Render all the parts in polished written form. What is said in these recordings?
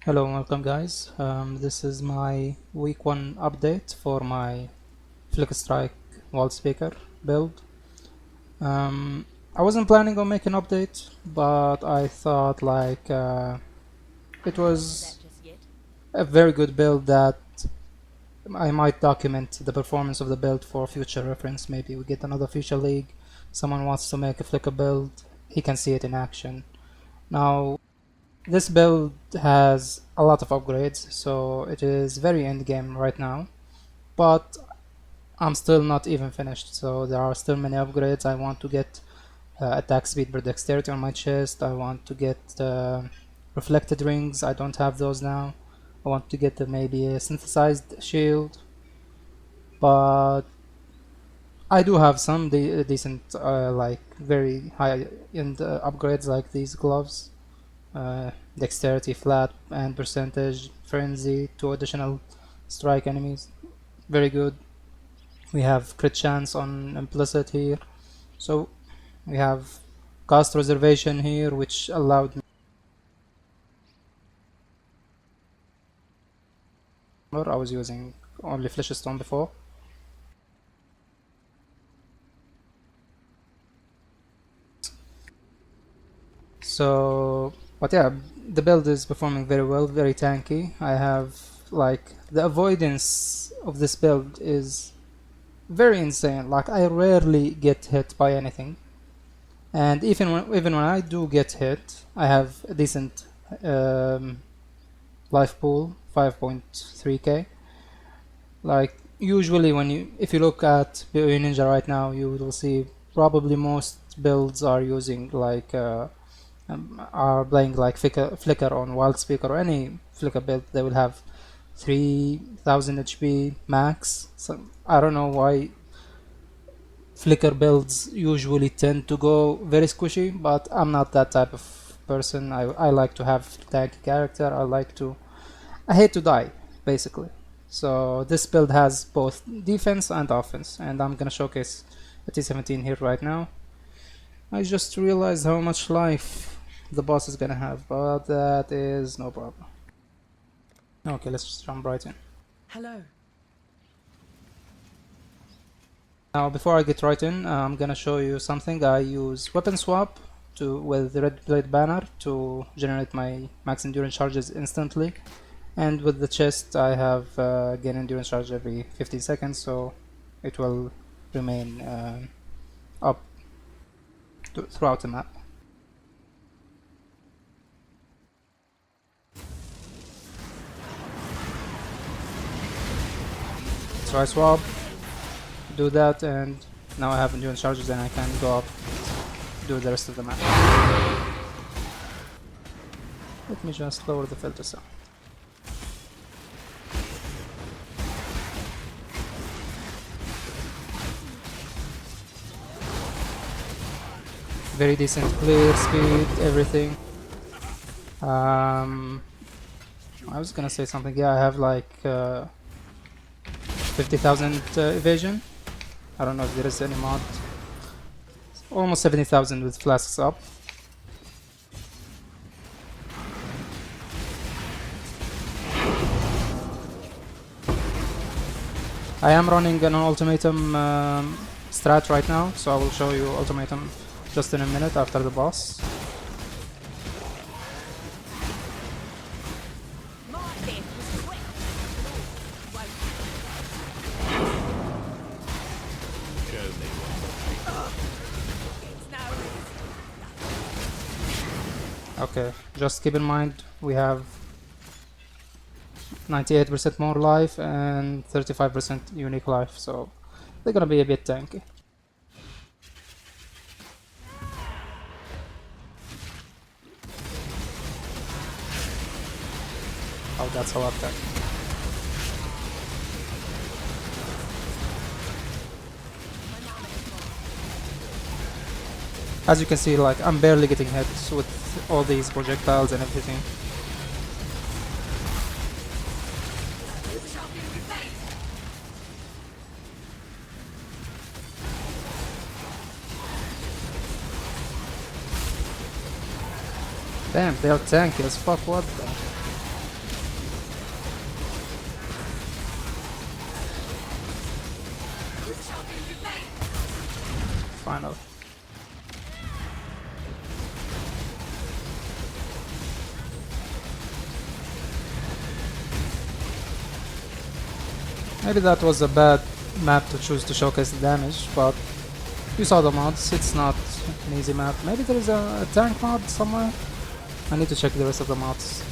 Hello and welcome guys. This is my week 1 update for my Strike Wildspeaker build. I wasn't planning on making an update, but I thought it was a very good build that I might document the performance of the build for future reference. Maybe we get another future league, someone wants to make a Flicker build, he can see it in action. Now, this build has a lot of upgrades, so it is very end game right now, but I'm still not even finished, so there are still many upgrades. I want to get attack speed per dexterity on my chest. I want to get reflected rings. I don't have those now. I want to get maybe a synthesized shield, but I do have some decent like very high end upgrades like these gloves. Dexterity flat and percentage, frenzy, 2 additional strike enemies. Very good. We have crit chance on implicit here. So we have cast reservation here, which allowed me. I was using only Flesh Stone before. So, but yeah, the build is performing very well, very tanky. I have like the avoidance of this build is very insane. Like I rarely get hit by anything, and even when I do get hit, I have a decent life pool, 5.3k. Like usually if you look at BOE Ninja right now, you will see probably most builds are using are playing like Flicker on Wildspeaker or any Flicker build. They will have 3000 HP max. So I don't know why Flicker builds usually tend to go very squishy, but I'm not that type of person. I like to have tanky character. I hate to die, basically. So this build has both defense and offense, and I'm gonna showcase a T17 here right now. I just realized how much life the boss is gonna have, but that is no problem. Okay, let's just jump right in. Hello. Now, before I get right in, I'm gonna show you something. I use weapon swap with the red blade banner to generate my max endurance charges instantly, and with the chest I have gain endurance charge every 15 seconds, so it will remain up throughout the map. So I swap, do that, and now I have endurance charges and I can go up, do the rest of the map. Let me just lower the filter sound. Very decent clear speed, everything. I was gonna say something. Yeah, I have like 50,000 evasion. I don't know if there is any mod. Almost 70,000 with flasks up. I am running an Ultimatum strat right now, so I will show you Ultimatum just in a minute after the boss. Okay, just keep in mind we have 98% more life and 35% unique life, so they're gonna be a bit tanky. Oh, that's a lot of tanky. As you can see, like I'm barely getting hit with all these projectiles and everything. Damn, they're tanky as fuck, what the? finally. Maybe that was a bad map to choose to showcase the damage, but you saw the mods, it's not an easy map. Maybe there is a tank mod somewhere? I need to check the rest of the mods.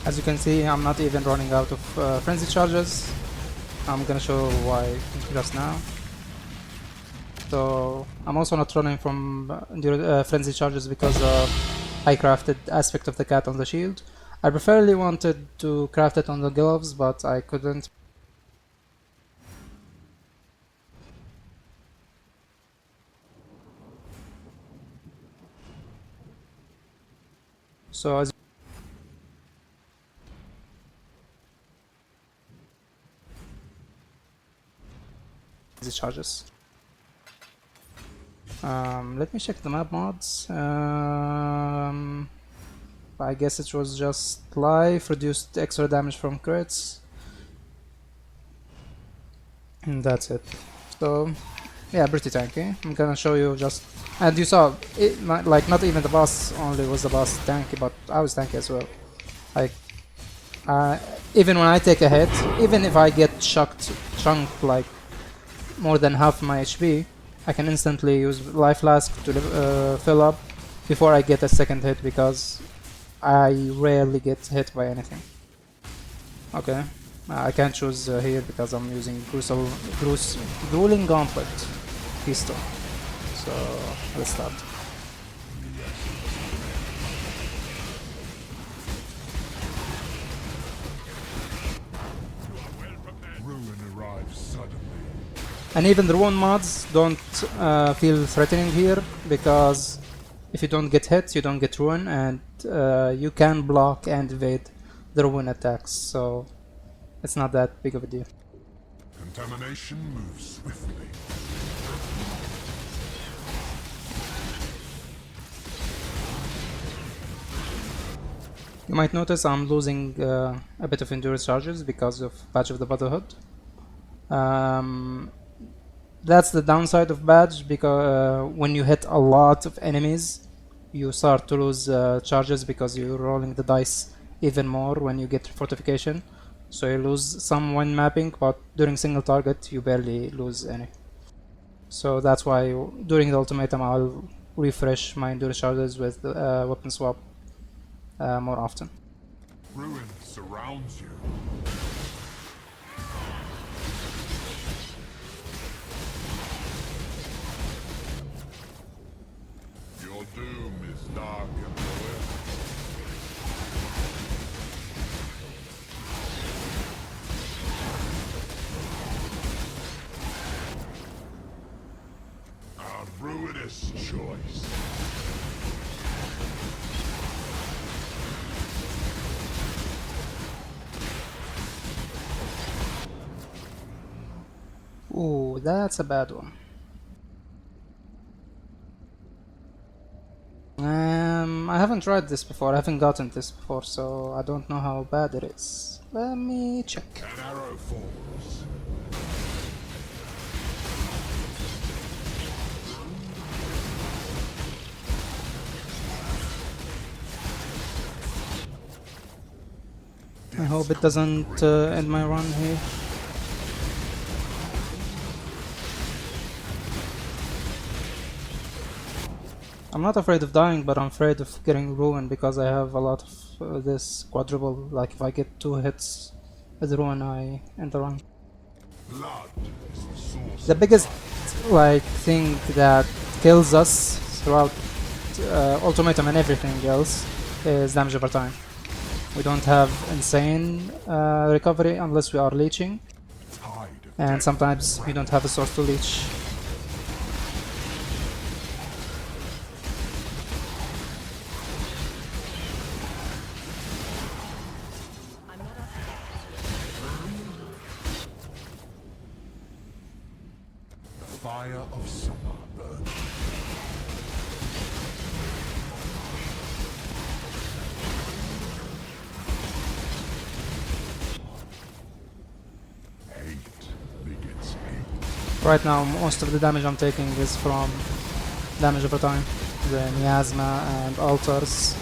As you can see, I'm not even running out of frenzy charges. I'm gonna show why just now. So I'm also not running from frenzy charges because I crafted aspect of the cat on the shield. I preferably wanted to craft it on the gloves, but I couldn't. So as the charges. Let me check the map mods. I guess it was just life, reduced extra damage from crits, and that's it. So yeah, pretty tanky. I'm gonna show you just, and you saw it, like not even the boss only was the boss tanky, but I was tanky as well. Like even when I take a hit, even if I get chunked like more than half my HP, I can instantly use life flask to fill up before I get a second hit because I rarely get hit by anything. Okay, I can't choose here because I'm using Grueling Gauntlet pistol. So let's start. And even the ruin mods don't feel threatening here because if you don't get hit, you don't get ruin, and you can block and evade the ruin attacks, so it's not that big of a deal. Contamination moves swiftly. You might notice I'm losing a bit of endurance charges because of Badge of the Brotherhood. That's the downside of Badge, because when you hit a lot of enemies, you start to lose charges because you're rolling the dice even more when you get fortification. So you lose some when mapping, but during single target you barely lose any. So that's why during the ultimatum I'll refresh my endurance charges with weapon swap more often. Ruin surrounds you. Your doom is dark and loyal. A ruinous choice. Ooh, that's a bad one. I haven't tried this before, I haven't gotten this before, so I don't know how bad it is. Let me check. An arrow falls. I hope it doesn't end my run here. I'm not afraid of dying, but I'm afraid of getting ruined because I have a lot of this quadruple. Like if I get 2 hits with ruin, I end the run. Blood is the source. The biggest like thing that kills us throughout Ultimatum and everything else is damage over time. We don't have insane recovery unless we are leeching, and sometimes we don't have a source to leech. Fire of summer burns. Right now, most of the damage I'm taking is from damage over time, the miasma and altars.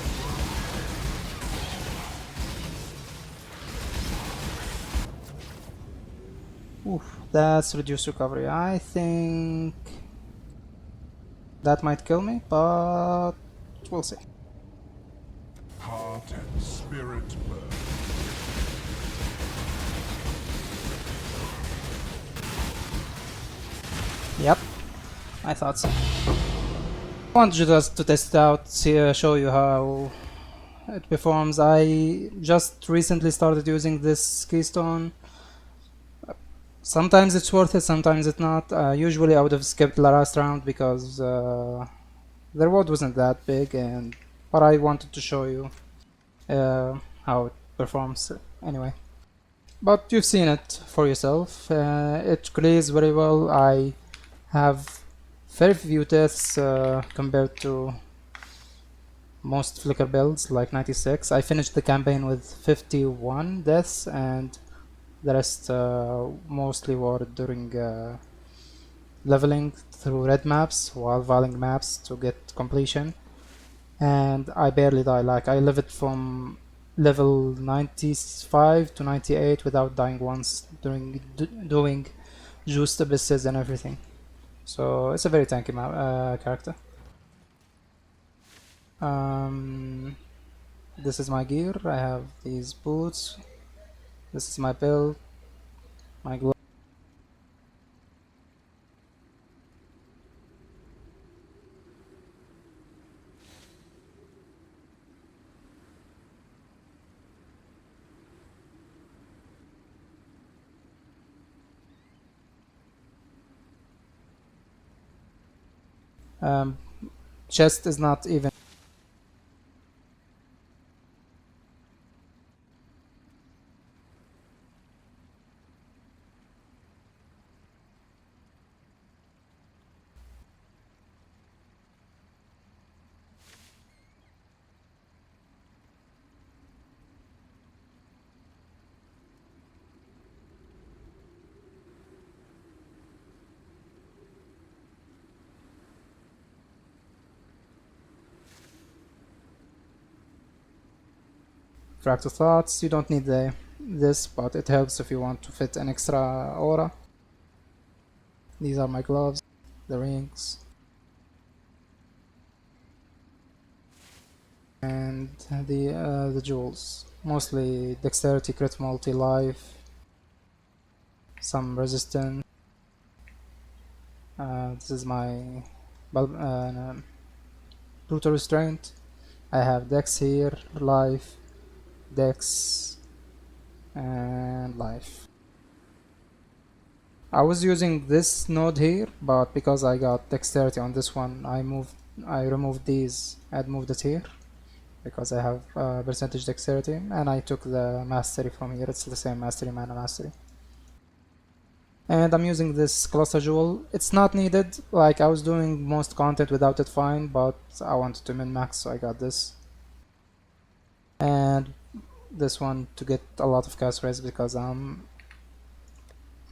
Oof, that's reduced recovery. I think that might kill me, but we'll see. Heart and spirit burn. Yep, I thought so. I wanted you just to test it out, show you how it performs. I just recently started using this keystone. Sometimes it's worth it, sometimes it's not. Usually I would have skipped the last round because the reward wasn't that big, but I wanted to show you how it performs anyway. But you've seen it for yourself. It clears very well. I have very few deaths compared to most Flicker builds, like 96. I finished the campaign with 51 deaths, and the rest mostly were during leveling through red maps while valing maps to get completion. And I barely die. Like, I leveled from level 95 to 98 without dying once during doing juiced abysses and everything. So it's a very tanky character. Um, this is my gear. I have these boots. This is my build, my glove. Um, chest is not even. Fractal Thoughts, you don't need this, but it helps if you want to fit an extra aura. These are my gloves, the rings, and the jewels. Mostly dexterity, crit multi, life, some resistance. This is my brutal restraint. I have dex here, life, dex, and life. I was using this node here, but because I got dexterity on this one, I removed these and moved it here because I have percentage dexterity, and I took the mastery from here. It's the same mastery, mana mastery. And I'm using this cluster jewel. It's not needed. Like, I was doing most content without it fine, but I wanted to min max, so I got this. And this one to get a lot of cast raise because I'm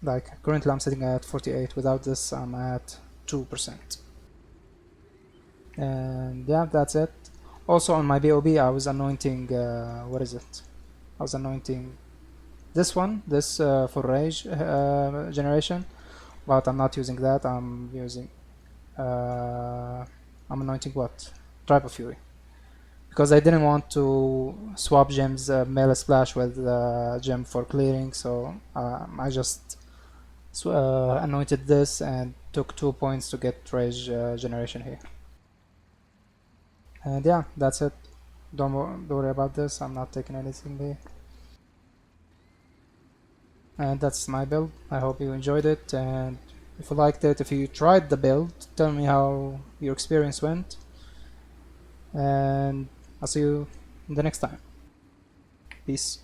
like currently I'm sitting at 48. Without this I'm at 2%. And yeah, that's it. Also on my BOB I was anointing what is it? I was anointing this one, this for rage generation, but I'm not using that. I'm using I'm anointing what? Tribe of Fury, because I didn't want to swap gems melee splash with gem for clearing, so I just anointed this and took 2 points to get rage generation here. And yeah, that's it. Don't worry about this, I'm not taking anything here. And that's my build. I hope you enjoyed it, and if you liked it, if you tried the build, tell me how your experience went, and I'll see you the next time. Peace.